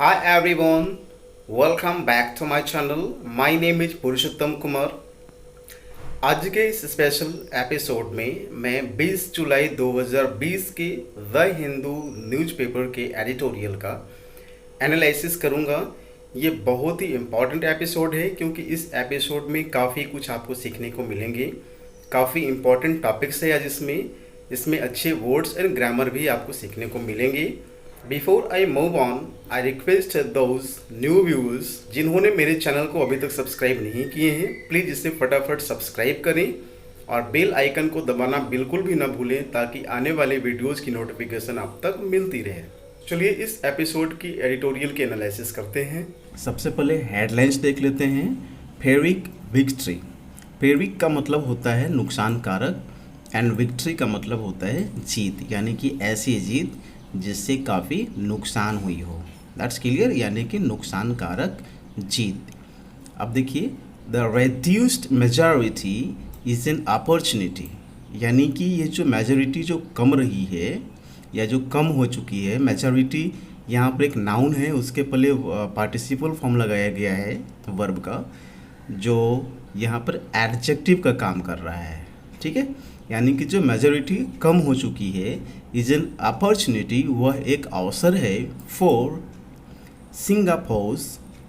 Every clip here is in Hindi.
Hi everyone, welcome back to my channel. My name is पुरुषोत्तम कुमार। आज के इस स्पेशल एपिसोड में मैं 20 जुलाई 2020 के द हिंदू न्यूज़पेपर के एडिटोरियल का एनालिसिस करूंगा। ये बहुत ही इम्पॉर्टेंट एपिसोड है क्योंकि इस एपिसोड में काफ़ी कुछ आपको सीखने को मिलेंगे। काफ़ी इम्पॉर्टेंट टॉपिक्स है आज इसमें अच्छे वर्ड्स एंड ग्रामर भी आपको सीखने को मिलेंगे। Before I move on, I request those new viewers जिन्होंने मेरे चैनल को अभी तक सब्सक्राइब नहीं किए हैं, प्लीज़ इसे फटाफट सब्सक्राइब करें और बेल आइकन को दबाना बिल्कुल भी ना भूलें ताकि आने वाले वीडियोज़ की नोटिफिकेशन आप तक मिलती रहे। चलिए इस एपिसोड की एडिटोरियल के एनालिसिस करते हैं। सबसे पहले हेडलाइंस देख लेते हैं। Ferric victory. फेरिक का मतलब होता है नुकसान कारक एंड विक्ट्री का मतलब होता है जीत, यानी कि ऐसी जीत जिससे काफ़ी नुकसान हुई हो। दैट्स क्लियर, यानी कि नुकसान कारक जीत। अब देखिए, the reduced majority is an opportunity, यानी कि ये जो मेजॉरिटी जो कम रही है या जो कम हो चुकी है, मेजॉरिटी यहाँ पर एक नाउन है, उसके पहले पार्टिसिपल फॉर्म लगाया गया है वर्ब का, जो यहाँ पर एडजेक्टिव का काम कर रहा है। ठीक है, यानी कि जो मेजॉरिटी कम हो चुकी है इज एन अपॉर्चुनिटी, वह एक अवसर है फॉर सिंगापुर,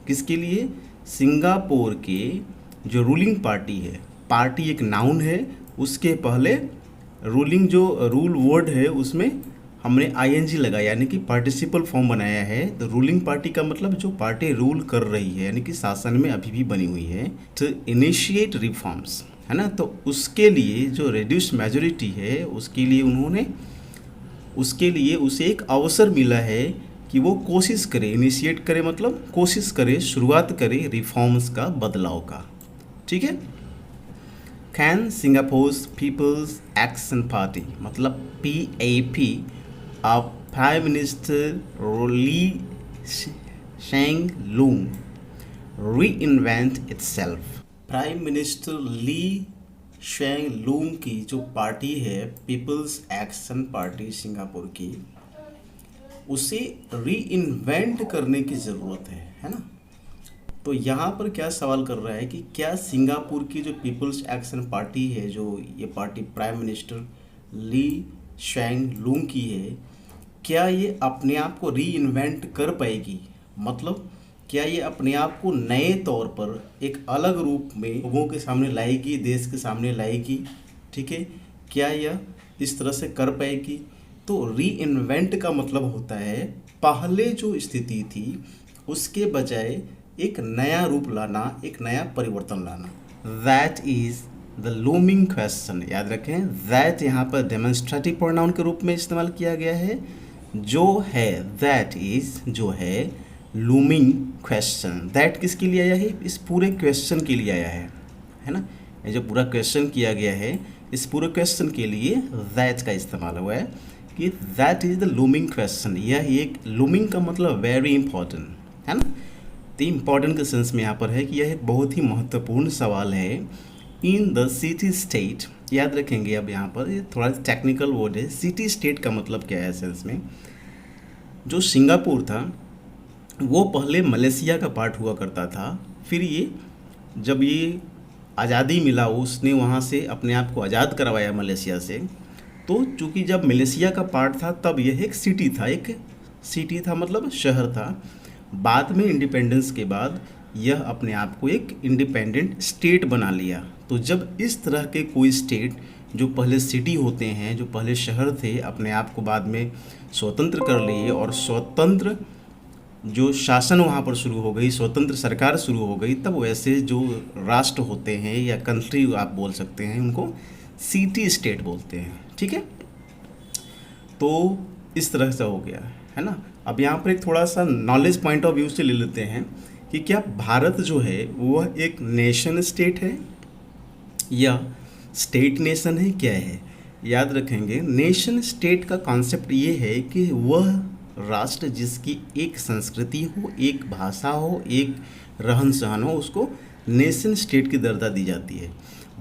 किसके लिए? सिंगापुर के जो रूलिंग पार्टी है, पार्टी एक नाउन है, उसके पहले रूलिंग जो रूल वर्ड है उसमें हमने आईएनजी लगाया, यानी कि पार्टिसिपल फॉर्म बनाया है। तो रूलिंग पार्टी का मतलब जो पार्टी रूल कर रही है, यानी कि शासन में अभी भी बनी हुई है, टू इनिशिएट रिफॉर्म्स, है ना। तो उसके लिए जो रिड्यूस्ड मेजॉरिटी है उसके लिए उसे एक अवसर मिला है कि वो कोशिश करे, इनिशिएट करे मतलब कोशिश करे, शुरुआत करे रिफॉर्म्स का, बदलाव का। ठीक है। Can Singapore peoples action party मतलब PAP of prime minister Lee Hsien Loong reinvent itself. Prime minister Lee Hsien Loong की जो पार्टी है, पीपल्स एक्शन पार्टी सिंगापुर की, उसे री इन्वेंट करने की ज़रूरत है ना। तो यहाँ पर क्या सवाल कर रहा है कि क्या सिंगापुर की जो पीपल्स एक्शन पार्टी है, जो ये party prime minister Lee Hsien Loong की है, क्या ये अपने आप को री इन्वेंट कर पाएगी? मतलब क्या ये अपने आप को नए तौर पर एक अलग रूप में लोगों के सामने लाएगी, देश के सामने लाएगी? ठीक है, क्या यह इस तरह से कर पाएगी? तो री इन्वेंट का मतलब होता है पहले जो स्थिति थी उसके बजाय एक नया रूप लाना, एक नया परिवर्तन लाना। That is the looming question. याद रखें, दैट यहाँ पर डेमोन्स्ट्रेटिव प्रोनाउन के रूप में इस्तेमाल किया गया है। जो है, दैट इज़ जो है, लूमिंग क्वेश्चन। दैट किसके लिए आया है? इस पूरे क्वेश्चन के लिए आया है ना। ये जो पूरा क्वेश्चन किया गया है, इस पूरे क्वेश्चन के लिए दैट का इस्तेमाल हुआ है कि that is the looming question. यह एक लूमिंग का मतलब वेरी इंपॉर्टेंट, है ना। तो इम्पॉर्टेंट के सेंस में यहाँ पर है कि यह एक बहुत ही महत्वपूर्ण सवाल है। इन द सिटी स्टेट, याद रखेंगे। अब यहाँ पर ये थोड़ा टेक्निकल वर्ड है। सिटी स्टेट का मतलब क्या है सेंस में? जो सिंगापुर था वो पहले मलेशिया का पार्ट हुआ करता था, फिर ये जब ये आज़ादी मिला, उसने वहाँ से अपने आप को आज़ाद करवाया मलेशिया से। तो चूँकि जब मलेशिया का पार्ट था तब यह एक सिटी था मतलब शहर था। बाद में इंडिपेंडेंस के बाद यह अपने आप को एक इंडिपेंडेंट स्टेट बना लिया। तो जब इस तरह के कोई स्टेट जो पहले सिटी होते हैं, जो पहले शहर थे, अपने आप को बाद में स्वतंत्र कर लिए और स्वतंत्र जो शासन वहाँ पर शुरू हो गई, स्वतंत्र सरकार शुरू हो गई, तब वैसे जो राष्ट्र होते हैं या कंट्री आप बोल सकते हैं, उनको सिटी स्टेट बोलते हैं। ठीक है, तो इस तरह से हो गया है ना। अब यहाँ पर एक थोड़ा सा नॉलेज पॉइंट ऑफ व्यू से ले लेते हैं कि क्या भारत जो है वह एक नेशन स्टेट है या स्टेट नेशन है, क्या है? याद रखेंगे, नेशन स्टेट का कॉन्सेप्ट ये है कि वह राष्ट्र जिसकी एक संस्कृति हो, एक भाषा हो, एक रहन सहन हो, उसको नेशन स्टेट की दर्जा दी जाती है।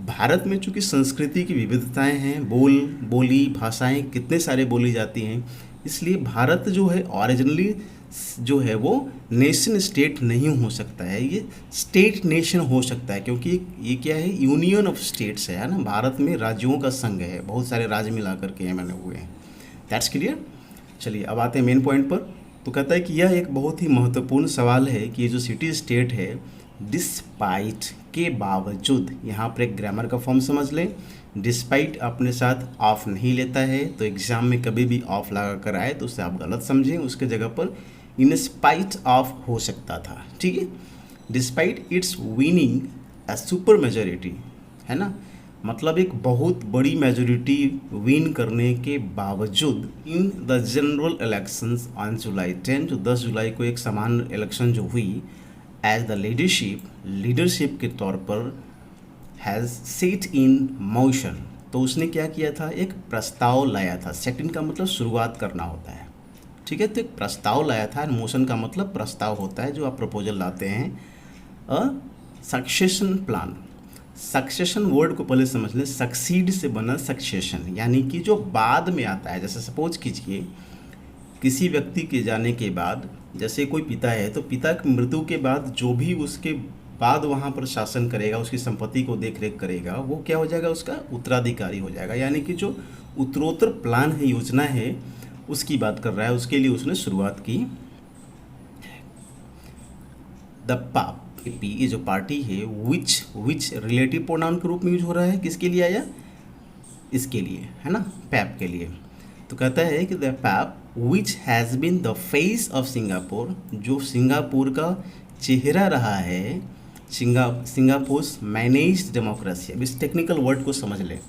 भारत में चूँकि संस्कृति की विविधताएं हैं, बोली भाषाएं कितने सारे बोली जाती हैं, इसलिए भारत जो है ओरिजिनली जो है वो नेशन स्टेट नहीं हो सकता है, ये स्टेट नेशन हो सकता है, क्योंकि ये क्या है, यूनियन ऑफ स्टेट्स है ना, भारत में राज्यों का संघ है, बहुत सारे राज्य मिला करके ये बने हुए हैं। That's clear. चलिए अब आते हैं मेन पॉइंट पर। तो कहता है कि यह एक बहुत ही महत्वपूर्ण सवाल है कि ये जो सिटी स्टेट है, डिस्पाइट के बावजूद, यहाँ पर एक ग्रामर का फॉर्म समझ लें, डिस्पाइट अपने साथ ऑफ नहीं लेता है, तो एग्जाम में कभी भी ऑफ लगा कर आए तो उससे आप गलत समझें, उसके जगह पर इन स्पाइट ऑफ हो सकता था, ठीक है। Despite it's winning a super majority, है ना, मतलब एक बहुत बड़ी मेजोरिटी विन करने के बावजूद in the general elections on July 10, जो 10 जुलाई को एक सामान्य इलेक्शन जो हुई, एज द लीडरशिप के तौर पर हैज़ सेट इन मोशन, तो उसने क्या किया था, एक प्रस्ताव लाया था। सेट इन का मतलब शुरुआत करना होता है, ठीक है, तो एक प्रस्ताव लाया था। मोशन का मतलब प्रस्ताव होता है, जो आप प्रपोजल लाते हैं। अ सक्सेशन प्लान, सक्सेशन वर्ड को पहले समझ लें, सक्सीड से बना सक्सेशन, यानी कि जो बाद में आता है। जैसे सपोज कीजिए किसी व्यक्ति के जाने के बाद, जैसे कोई पिता है तो पिता की मृत्यु के बाद जो भी उसके बाद वहाँ पर शासन करेगा, उसकी संपत्ति को देख रेख करेगा, वो क्या हो जाएगा, उसका उत्तराधिकारी हो जाएगा। यानी कि जो उत्तरोत्तर प्लान है, योजना है, उसकी बात कर रहा है, उसके लिए उसने शुरुआत की। द पाप, ये जो पार्टी है, विच रिलेटिव प्रोनाउन के रूप में यूज हो रहा है, किसके लिए आया, इसके लिए, है ना, पैप के लिए। तो कहता है कि the PAP which has been the face of Singapore, जो सिंगापुर का चेहरा रहा है, सिंगापुर मैनेज्ड डेमोक्रेसी। अब इस टेक्निकल वर्ड को समझ लें।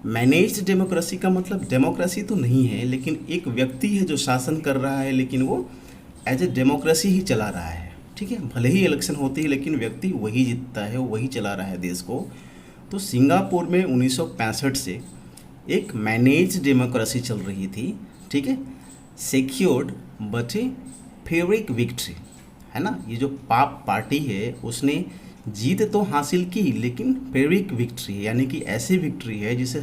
मैनेज्ड डेमोक्रेसी का मतलब डेमोक्रेसी तो नहीं है, लेकिन एक व्यक्ति है जो शासन कर रहा है, लेकिन वो एज ए डेमोक्रेसी ही चला रहा है, ठीक है। भले ही इलेक्शन होती है, लेकिन व्यक्ति वही जीतता है, वही चला रहा है देश को। तो सिंगापुर में 1965 से एक मैनेज डेमोक्रेसी चल रही थी, ठीक है, secured but A ferric victory, है ना। ये जो पाप पार्टी है उसने जीत तो हासिल की, लेकिन फेरिक विक्ट्री है, यानी कि ऐसी विक्ट्री है इसे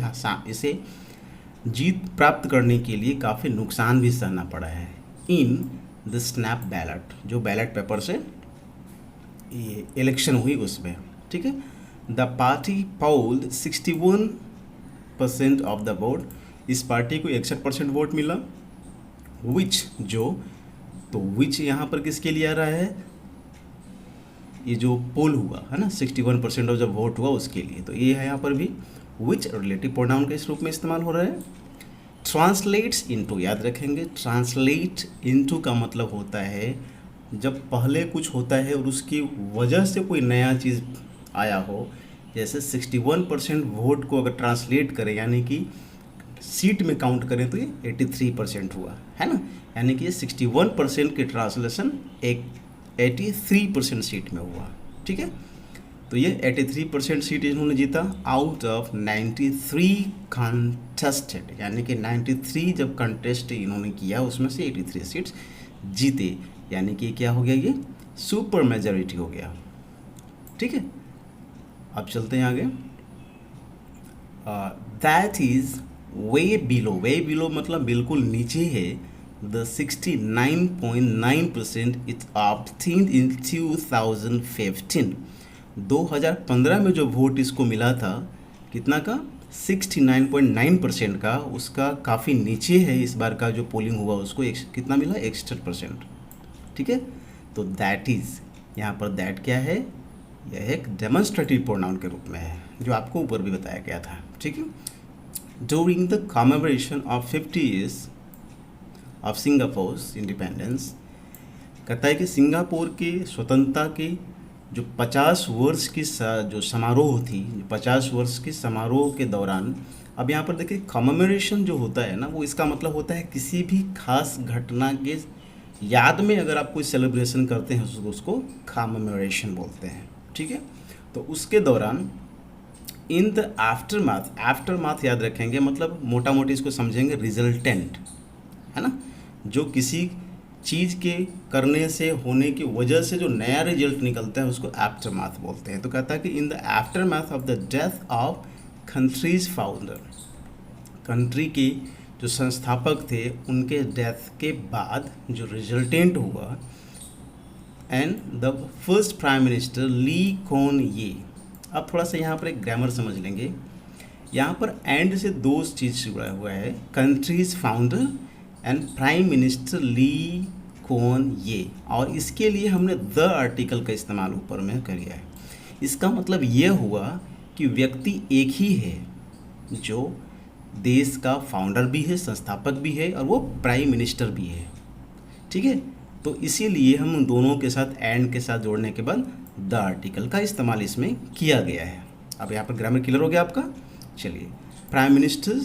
जीत प्राप्त करने के लिए काफ़ी नुकसान भी सहना पड़ा है। इन द स्नैप बैलेट, जो बैलेट पेपर से ये इलेक्शन हुई उसमें, ठीक है। The party polled 61% of the vote, इस पार्टी को 61% वोट मिला। विच, जो, तो विच यहाँ पर किसके लिए आ रहा है, ये जो पोल हुआ है ना, 61% ऑफ जब वोट हुआ उसके लिए, तो ये है यहाँ पर भी विच रिलेटिव प्रोनाउन के इस रूप में इस्तेमाल हो रहा है। ट्रांसलेट्स इनटू, याद रखेंगे, ट्रांसलेट इनटू का मतलब होता है जब पहले कुछ होता है और उसकी वजह से कोई नया चीज़ आया हो। जैसे 61% वोट को अगर ट्रांसलेट करें, यानी कि सीट में काउंट करें, तो ये 83% हुआ, है ना, यानी कि ये 61% के ट्रांसलेशन एक 83% सीट में हुआ, ठीक है। तो ये 83% सीट इन्होंने जीता आउट ऑफ 93 कंटेस्टेड, यानी कि 93 जब कंटेस्ट इन्होंने किया उसमें से 83 सीट्स जीते, यानी कि क्या हो गया, ये सुपर मेजॉरिटी हो गया, ठीक है। अब चलते हैं आगे। दैट इज़ वे बिलो मतलब बिल्कुल नीचे है, द 69.9% इट ऑब्टेन्ड इन 2015। 2015 में जो वोट इसको मिला था, कितना का, 69.9% का, उसका काफ़ी नीचे है इस बार का जो पोलिंग हुआ, उसको कितना मिला, 61%, ठीक है। तो दैट इज़, यहाँ पर दैट क्या है, यह एक डेमोन्स्ट्रेटिव प्रोनाउन के रूप में है, जो आपको ऊपर भी बताया गया था, ठीक है। During the commemoration of 50 years of Singapore independence, कहता है कि सिंगापुर की स्वतंत्रता की जो 50 वर्ष की जो समारोह थी, 50 वर्ष के समारोह के दौरान, अब यहाँ पर देखिए कमेमोरेशन जो होता है ना, वो इसका मतलब होता है किसी भी खास घटना के याद में अगर आप कोई सेलिब्रेशन करते हैं उसको कमेमोरेशन बोलते हैं, ठीक है। तो उसके दौरान इन द आफ्टरमाथ याद रखेंगे, मतलब मोटा मोटी इसको समझेंगे, रिजल्टेंट, है ना, जो किसी चीज़ के करने से होने की वजह से जो नया रिजल्ट निकलता है उसको आफ्टरमाथ बोलते हैं। तो कहता है कि in the aftermath of the death of countries founder, country के जो संस्थापक थे उनके डेथ के बाद जो रिजल्टेंट हुआ, and the first prime minister Lee Kuan Yew. अब थोड़ा सा यहाँ पर एक ग्रामर समझ लेंगे। यहाँ पर एंड से दो चीज़ जुड़ा हुआ है, countries founder and prime minister Lee Kuan Yew, और इसके लिए हमने द आर्टिकल का इस्तेमाल ऊपर में किया है। इसका मतलब ये हुआ कि व्यक्ति एक ही है जो देश का फाउंडर भी है, संस्थापक भी है, और वो प्राइम मिनिस्टर भी है। ठीक है, तो इसीलिए हम दोनों के साथ एंड के साथ जोड़ने के बाद द आर्टिकल का इस्तेमाल इसमें किया गया है। अब यहाँ पर ग्रामर क्लियर हो गया आपका। चलिए, प्राइम मिनिस्टर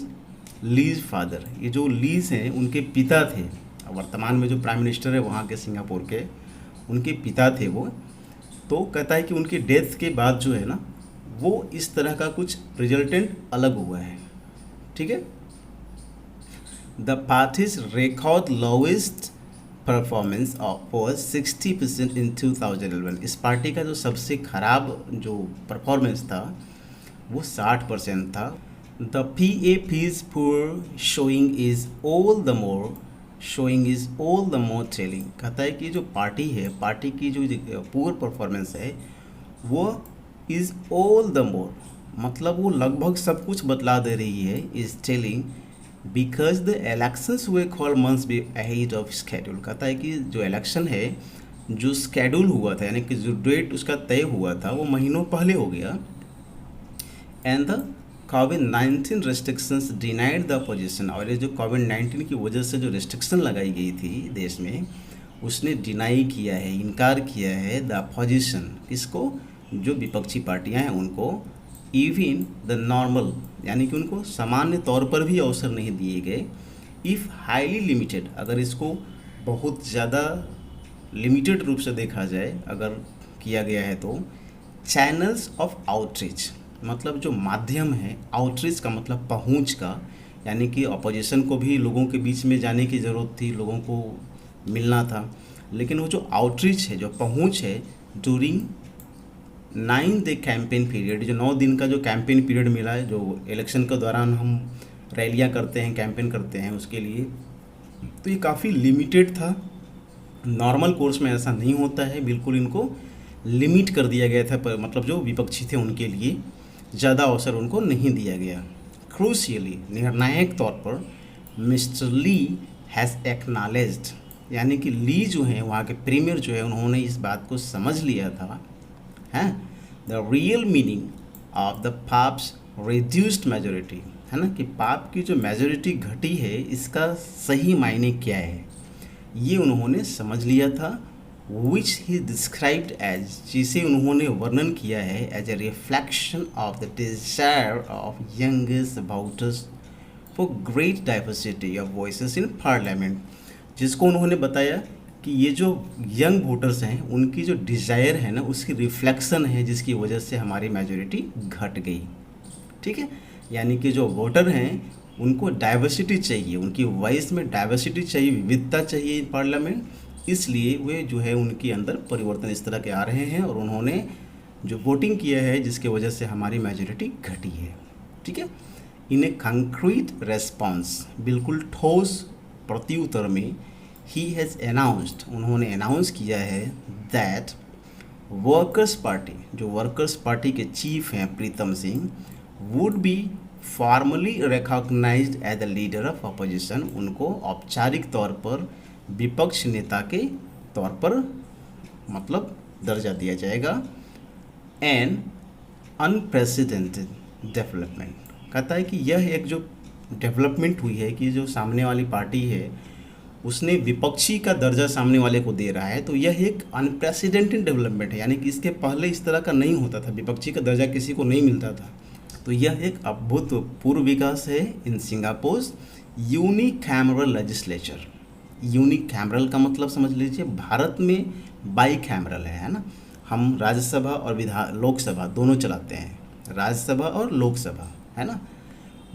लीज फादर, ये जो लीज हैं उनके पिता थे, वर्तमान में जो प्राइम मिनिस्टर है वहाँ के सिंगापुर के, उनके पिता थे वो। तो कहता है कि उनकी डेथ के बाद जो है ना, वो इस तरह का कुछ रिजल्टेंट अलग हुआ है। ठीक है, the parties record lowest performance was 60% इन 2011। इस पार्टी का जो सबसे खराब जो परफॉर्मेंस था वो 60% था। The PAP's poor showing is all the more telling। कहता है कि जो पार्टी है, पार्टी की जो पुअर परफॉर्मेंस है वो इज़ ऑल द मोर, मतलब वो लगभग सब कुछ बतला दे रही है, is telling because the elections way call months be ahead of schedule. कहता है कि जो इलेक्शन है जो स्केड्यूल हुआ था, यानी कि जो डेट उसका तय हुआ था वो महीनों पहले हो गया। And the covid restrictions denied the opposition, और ये जो कोविड-19 की वजह से जो रेस्ट्रिक्शन लगाई गई थी देश में, उसने डिनाई किया है, इनकार किया है द अपोजिशन, किसको, जो विपक्षी पार्टियां हैं उनको, इवन द नॉर्मल, यानी कि उनको सामान्य तौर पर भी अवसर नहीं दिए गए। इफ़ हाईली लिमिटेड, अगर इसको बहुत ज़्यादा लिमिटेड रूप से देखा जाए, अगर किया गया है तो, चैनल्स ऑफ आउटरीच, मतलब जो माध्यम है, आउटरीच का मतलब पहुंच का, यानी कि अपोजिशन को भी लोगों के बीच में जाने की ज़रूरत थी, लोगों को मिलना था, लेकिन वो जो आउटरीच है, जो पहुंच है, ड्यूरिंग 9 डे कैंपेन पीरियड, जो 9 दिन का जो कैंपेन पीरियड मिला है, जो इलेक्शन के दौरान हम रैलियां करते हैं, कैंपेन करते हैं उसके लिए, तो ये काफ़ी लिमिटेड था। नॉर्मल कोर्स में ऐसा नहीं होता है, बिल्कुल इनको लिमिट कर दिया गया था, पर मतलब जो विपक्षी थे उनके लिए ज़्यादा अवसर उनको नहीं दिया गया। क्रूशियली, निर्णायक तौर पर, मिस्टर ली हैज़ एक्नॉलेज्ड, यानी कि ली जो है वहाँ के प्रीमियर जो है, उन्होंने इस बात को समझ लिया था, हैं, the real meaning of the PAP's reduced majority, है ना, कि पाप की जो मेजोरिटी घटी है इसका सही मायने क्या है, ये उन्होंने समझ लिया था। विच ही डिस्क्राइब्ड एज, जिसे उन्होंने वर्णन किया है as a reflection of the desire of youngest voters for great diversity of voices in parliament, जिसको उन्होंने बताया कि ये जो यंग वोटर्स हैं उनकी जो डिज़ायर है ना, उसकी रिफ्लेक्शन है, जिसकी वजह से हमारी मेजोरिटी घट गई। ठीक है, यानी कि जो वोटर हैं उनको डाइवर्सिटी चाहिए, उनकी वॉइस में डाइवर्सिटी चाहिए, विविधता चाहिए इन पार्लियामेंट, इसलिए वे जो है उनके अंदर परिवर्तन इस तरह के आ रहे हैं, और उन्होंने जो वोटिंग किया है जिसके वजह से हमारी मेजोरिटी घटी है। ठीक है, इन ए कंक्रीट रेस्पॉन्स, बिल्कुल ठोस प्रत्युत्तर में, ही हैज़ अनाउंस्ड, उन्होंने अनाउंस किया है दैट वर्कर्स पार्टी, जो वर्कर्स पार्टी के चीफ हैं Pritam Singh, would be formally recognised as the leader of opposition, उनको औपचारिक तौर पर विपक्ष नेता के तौर पर मतलब दर्जा दिया जाएगा। एंड अनप्रेसिडेंटेड डेवलपमेंट, कहता है कि यह एक जो डेवलपमेंट हुई है कि जो सामने वाली पार्टी है उसने विपक्षी का दर्जा सामने वाले को दे रहा है, तो यह एक अनप्रेसिडेंटेड डेवलपमेंट है, यानी कि इसके पहले इस तरह का नहीं होता था, विपक्षी का दर्जा किसी को नहीं मिलता था। तो यह एक अभूतपूर्व विकास है in Singapore unicameral legislature. Unicameral का मतलब समझ लीजिए, भारत में बाईकैमरल है ना, हम राज्यसभा और लोकसभा दोनों चलाते हैं, राज्यसभा और लोकसभा, है ना,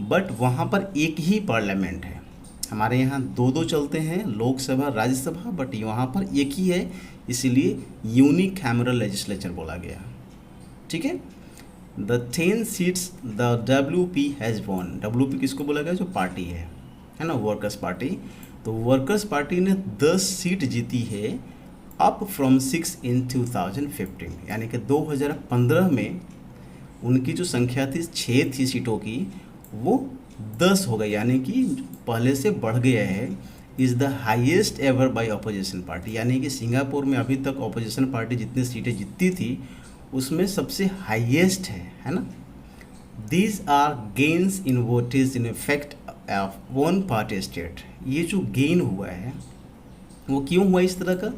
बट वहाँ पर एक ही पार्लियामेंट है। हमारे यहाँ दो दो चलते हैं, लोकसभा राज्यसभा, बट वहाँ पर एक ही है, इसीलिए यूनिकैमरल लेजिस्लेचर बोला गया। ठीक है, the 10 seats the WP has won, WP किसको बोला गया, जो पार्टी है, है ना, वर्कर्स पार्टी। तो वर्कर्स पार्टी ने 10 सीट जीती है अप फ्रॉम 6 इन 2015, यानी कि 2015 में उनकी जो संख्या थी 6 थी सीटों की, वो 10 हो गई, यानी कि पहले से बढ़ गया है। Is the highest ever by opposition party, यानी कि सिंगापुर में अभी तक अपोजिशन पार्टी जितनी सीटें जीतती थी उसमें सबसे हाईएस्ट है ना। These are gains in voteage in effect of one party state. ये जो गेन हुआ है वो क्यों हुआ इस तरह का,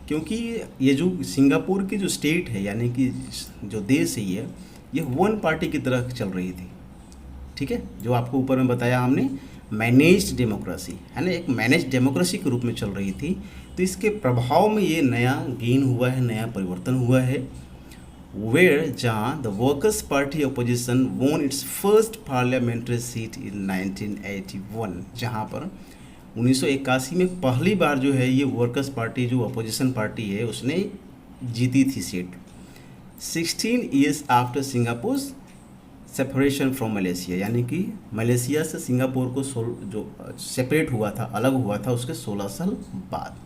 क्योंकि ये जो सिंगापुर की जो स्टेट है, यानी कि जो देश है, ये वन पार्टी की तरह चल रही थी। ठीक है, जो आपको ऊपर में बताया हमने, मैनेज्ड डेमोक्रेसी है ना, एक मैनेज डेमोक्रेसी के रूप में चल रही थी। तो इसके प्रभाव में ये नया गेन हुआ है, नया परिवर्तन हुआ है। वेयर जहाँ द वर्कर्स पार्टी अपोजिशन वोन इट्स फर्स्ट पार्लियामेंट्री सीट इन 1981, जहाँ पर 1981 में पहली बार जो है ये वर्कर्स पार्टी जो अपोजिशन पार्टी है उसने जीती थी seat. 16 years after Singapore separation from Malaysia, यानी कि मलेशिया से सिंगापुर को जो सेपरेट हुआ था, अलग हुआ था, उसके 16 साल बाद।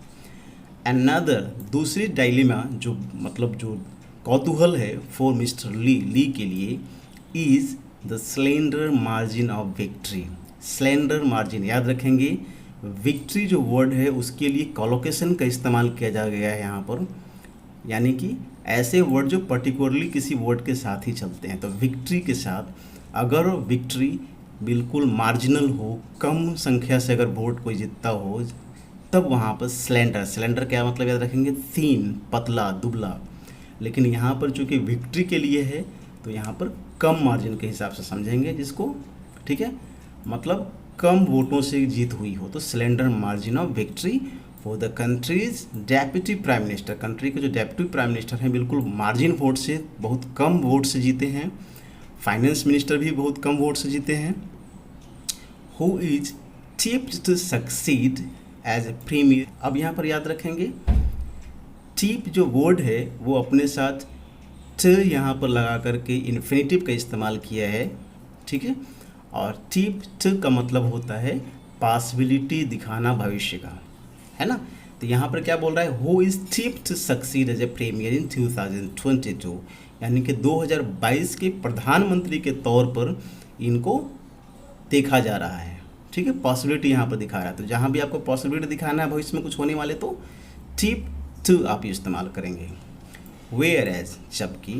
अनदर दूसरी डायलेमा जो मतलब जो कौतूहल है फॉर मिस्टर ली के लिए, is the slender margin of victory. Slender margin याद रखेंगे, विक्ट्री जो वर्ड है उसके लिए कॉलोकेशन का इस्तेमाल किया जा गया है यहाँ पर, यानी कि ऐसे वर्ड जो पर्टिकुलरली किसी वर्ड के साथ ही चलते हैं। तो विक्ट्री के साथ अगर विक्ट्री बिल्कुल मार्जिनल हो, कम संख्या से अगर वोट कोई जीतता हो, तब वहाँ पर स्लेंडर। स्लेंडर क्या मतलब याद रखेंगे, थीन, पतला, दुबला। लेकिन यहाँ पर चूँकि विक्ट्री के लिए है तो यहाँ पर कम मार्जिन के हिसाब से समझेंगे जिसको, ठीक है, मतलब कम वोटों से जीत हुई हो। तो slender margin of victory for the countries deputy prime minister. Country के जो डेप्यूटी प्राइम मिनिस्टर हैं बिल्कुल मार्जिन वोट से, बहुत कम वोट से जीते हैं। फाइनेंस मिनिस्टर भी बहुत कम वोट से जीते हैं। Who is tipped to succeed as a premier. अब यहाँ पर याद रखेंगे, टिप जो वर्ड है वो अपने साथ ट यहाँ पर लगा करके इन्फिनेटिव का इस्तेमाल किया है, ठीक है। और टिप ट का मतलब होता है पॉसिबिलिटी दिखाना भविष्य का, है ना। तो यहाँ पर क्या बोल रहा है, who is tipped to succeed as a premier in 2022, यानी कि 2022 के प्रधानमंत्री के तौर पर इनको देखा जा रहा है, ठीक है। पॉसिबिलिटी यहाँ पर दिखा रहा है। तो जहाँ भी आपको पॉसिबिलिटी दिखाना है भविष्य में कुछ होने वाले, तो टिप टू आप इस्तेमाल करेंगे। वेयर एज, जबकि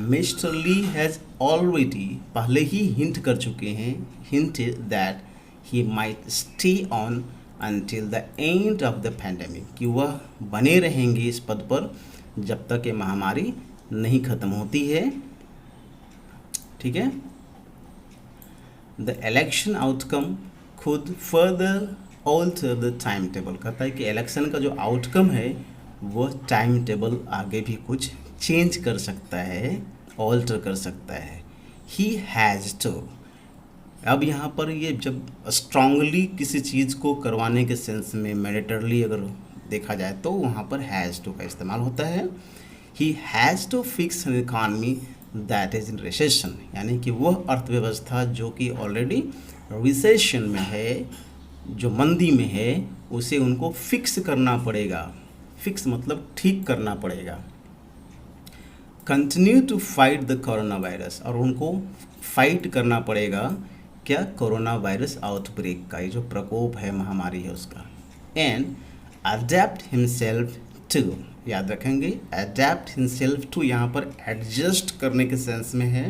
मिस्टर ली हैज़ ऑलरेडी, पहले ही हिंट कर चुके हैं, hint that he might stay on until the end of the pandemic, कि वह बने रहेंगे इस पद पर जब तक ये महामारी नहीं खत्म होती है, ठीक है। द इलेक्शन आउटकम खुद further alter the time table, कहता है कि इलेक्शन का जो आउटकम है वह टाइम टेबल आगे भी कुछ चेंज कर सकता है, ऑल्टर कर सकता है। ही हैज़ टू, अब यहाँ पर ये जब स्ट्रांगली किसी चीज़ को करवाने के सेंस में मैंडेटरली अगर देखा जाए तो वहाँ पर हैज़ टू का इस्तेमाल होता है। He has to fix an economy that is in recession, यानी कि वह अर्थव्यवस्था जो कि ऑलरेडी रिसेशन में है, जो मंदी में है, उसे उनको फिक्स करना पड़ेगा। फिक्स मतलब ठीक करना पड़ेगा। Continue to fight the coronavirus, और उनको फाइट करना पड़ेगा क्या, कोरोना वायरस आउटब्रेक का, ये जो प्रकोप है, महामारी है उसका। एंड अडेप्ट हिमसेल्फ टू, याद रखेंगे, अडेप्ट हिमसेल्फ टू यहाँ पर एडजस्ट करने के सेंस में है।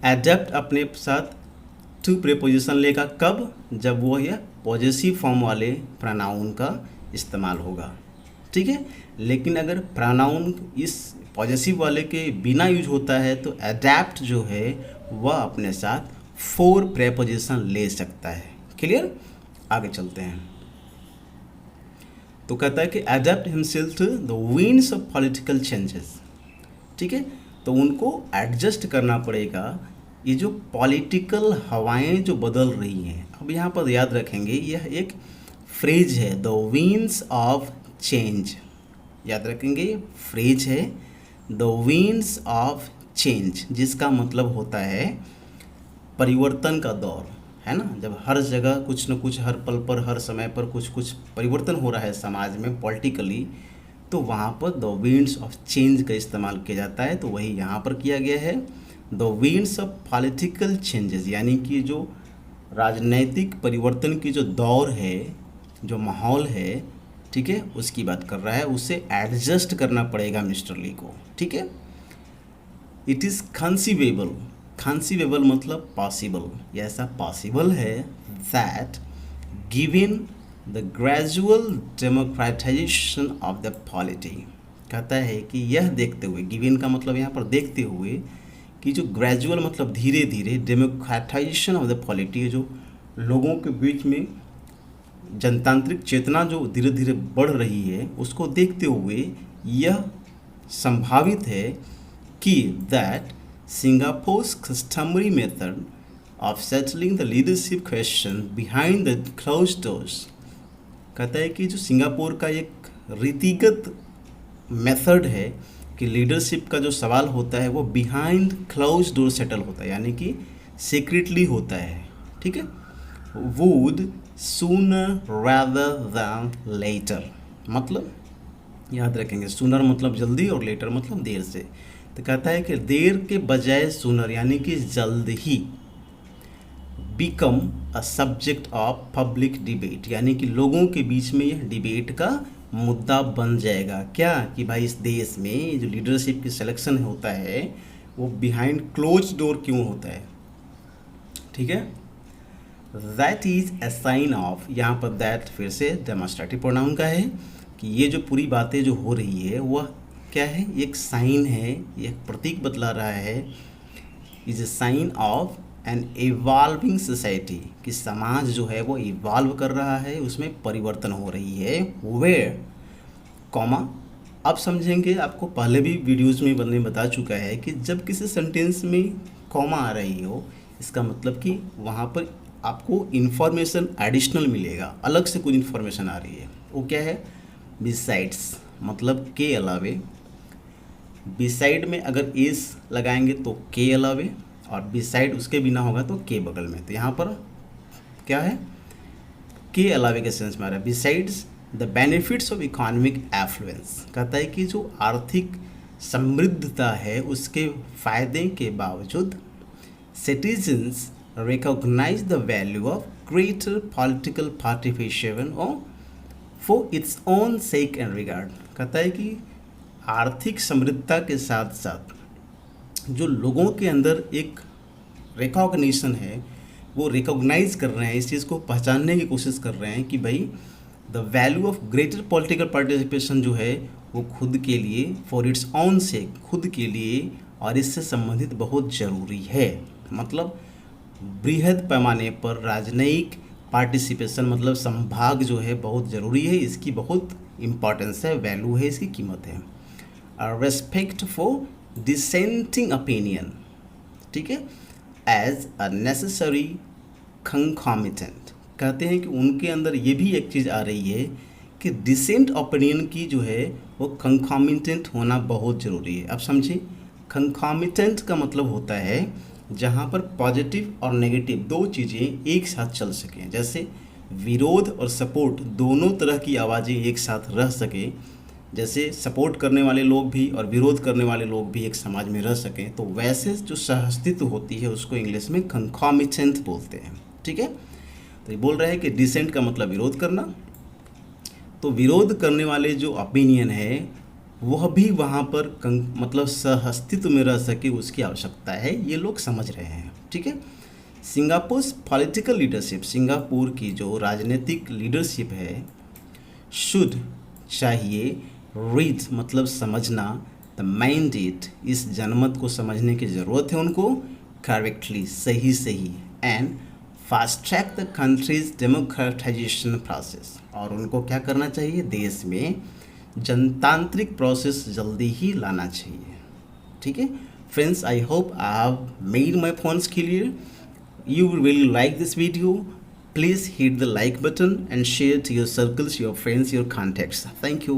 अडेप्ट अपने साथ टू प्रीपोजिशन लेगा, कब, जब वो यह पॉजेसिव फॉर्म वाले प्रोनाउन का इस्तेमाल होगा, ठीक है। लेकिन अगर प्रोनाउन इस पॉजेसिव वाले के बिना यूज होता है तो अडेप्ट जो है वह अपने साथ फोर प्रीपोजिशन ले सकता है। क्लियर, आगे चलते हैं। तो कहता है कि adept himself to the winds of political changes, ठीक है। तो उनको एडजस्ट करना पड़ेगा ये जो पॉलिटिकल हवाएं जो बदल रही हैं। अब यहाँ पर याद रखेंगे यह एक फ्रेज है, द विंड्स ऑफ चेंज, याद रखेंगे फ्रेज है द विंड्स ऑफ चेंज, जिसका मतलब होता है परिवर्तन का दौर, है ना। जब हर जगह कुछ न कुछ, हर पल पर, हर समय पर कुछ कुछ परिवर्तन हो रहा है समाज में पॉलिटिकली, तो वहाँ पर द विंड्स ऑफ चेंज का इस्तेमाल किया जाता है। तो वही यहाँ पर किया गया है, the winds of political changes, यानी कि जो राजनैतिक परिवर्तन की जो दौर है, जो माहौल है, ठीक है, उसकी बात कर रहा है। उसे एडजस्ट करना पड़ेगा मिस्टर ली को, ठीक है। इट इज़ कंसीवेबल, कंसीवेबल मतलब पॉसिबल, या ऐसा पॉसिबल है that given the gradual democratisation of the polity, कहता है कि यह देखते हुए, गिवन का मतलब यहाँ पर देखते हुए, कि जो ग्रेजुअल मतलब धीरे धीरे, डेमोक्रेटाइजेशन ऑफ द पॉलिटी, जो लोगों के बीच में जनतांत्रिक चेतना जो धीरे धीरे बढ़ रही है, उसको देखते हुए यह संभावित है कि that सिंगापुर's customary method of settling the leadership question behind the closed doors, कहता है कि जो सिंगापुर का एक रीतिगत मेथड है कि लीडरशिप का जो सवाल होता है वो बिहाइंड क्लोज डोर सेटल होता है, यानी कि सीक्रेटली होता है, ठीक है। Would sooner rather than later, मतलब याद रखेंगे, सूनर मतलब जल्दी और लेटर मतलब देर से। तो कहता है कि देर के बजाय सूनर, यानी कि जल्द ही, become a subject of public debate, यानी कि लोगों के बीच में यह डिबेट का मुद्दा बन जाएगा। क्या कि भाई इस देश में जो लीडरशिप की सिलेक्शन होता है वो बिहाइंड क्लोज डोर क्यों होता है, ठीक है। That is a sign of, यहाँ पर दैट फिर से डेमोस्ट्रेटिव प्रोनाउन का है कि ये जो पूरी बातें जो हो रही है वह क्या है, एक साइन है, एक प्रतीक बतला रहा है, is a sign of an evolving society, कि समाज जो है वो इवॉल्व कर रहा है, उसमें परिवर्तन हो रही है। वेयर कॉमा, अब समझेंगे, आपको पहले भी वीडियोज़ में मैंने बता चुका है कि जब किसी सेंटेंस में कॉमा आ रही हो, इसका मतलब कि वहाँ पर आपको इन्फॉर्मेशन एडिशनल मिलेगा, अलग से कुछ इन्फॉर्मेशन आ रही है। वो क्या है, बिसाइड्स मतलब के अलावे, बिसाइड में अगर एस लगाएंगे तो के अलावे, और बिसाइड उसके बिना होगा तो के बगल में। तो यहाँ पर क्या है, के अलावे के सेंस में आ रहा है। Besides the benefits of economic affluence, कहता है कि जो आर्थिक समृद्धता है उसके फायदे के बावजूद citizens recognize the value of greater political participation for its own sake and regard, कहता है कि आर्थिक समृद्धता के साथ साथ जो लोगों के अंदर एक रिकॉग्निशन है, वो रिकॉग्नाइज कर रहे हैं, इस चीज़ को पहचानने की कोशिश कर रहे हैं कि भाई the value of greater political participation जो है वो खुद के लिए, फॉर इट्स ओन सेक, खुद के लिए और इससे संबंधित बहुत ज़रूरी है। मतलब बृहद पैमाने पर राजनयिक पार्टिसिपेशन मतलब संभाग जो है बहुत ज़रूरी है, इसकी बहुत इम्पॉर्टेंस है, वैल्यू है, इसकी कीमत है। रेस्पेक्ट फॉर डिसेंटिंग ओपिनियन, ठीक है, एज अ नेसेसरी कंकॉमिटेंट, कहते हैं कि उनके अंदर ये भी एक चीज़ आ रही है कि डिसेंट ओपिनियन की जो है वो कंकॉमिटेंट होना बहुत ज़रूरी है। अब समझिए, कंकॉमिटेंट का मतलब होता है जहाँ पर पॉजिटिव और नेगेटिव दो चीज़ें एक साथ चल सकें, जैसे विरोध और सपोर्ट दोनों तरह की आवाज़ें एक साथ रह सकें, जैसे सपोर्ट करने वाले लोग भी और विरोध करने वाले लोग भी एक समाज में रह सकें, तो वैसे जो सहअस्तित्व होती है उसको इंग्लिश में कंकॉमिटेंट बोलते हैं, ठीक है। तो ये बोल रहा है कि डिसेंट का मतलब विरोध करना, तो विरोध करने वाले जो ओपिनियन है वह भी वहाँ पर मतलब सहअस्तित्व में रह सके, उसकी आवश्यकता है, ये लोग समझ रहे हैं, ठीक है। सिंगापुर पॉलिटिकल लीडरशिप, सिंगापुर की जो राजनीतिक लीडरशिप है, शुड चाहिए, रीड मतलब समझना, द मैंडेट इस जनमत को समझने की ज़रूरत है उनको, करेक्टली सही सही, and fast track the countries democratisation process, और उनको क्या करना चाहिए, देश में जनतांत्रिक प्रोसेस जल्दी ही लाना चाहिए, ठीक है। Friends, I hope I have made my points clear. You will really like this video. Please hit the like button and share to your circles, your friends, your contacts. Thank you.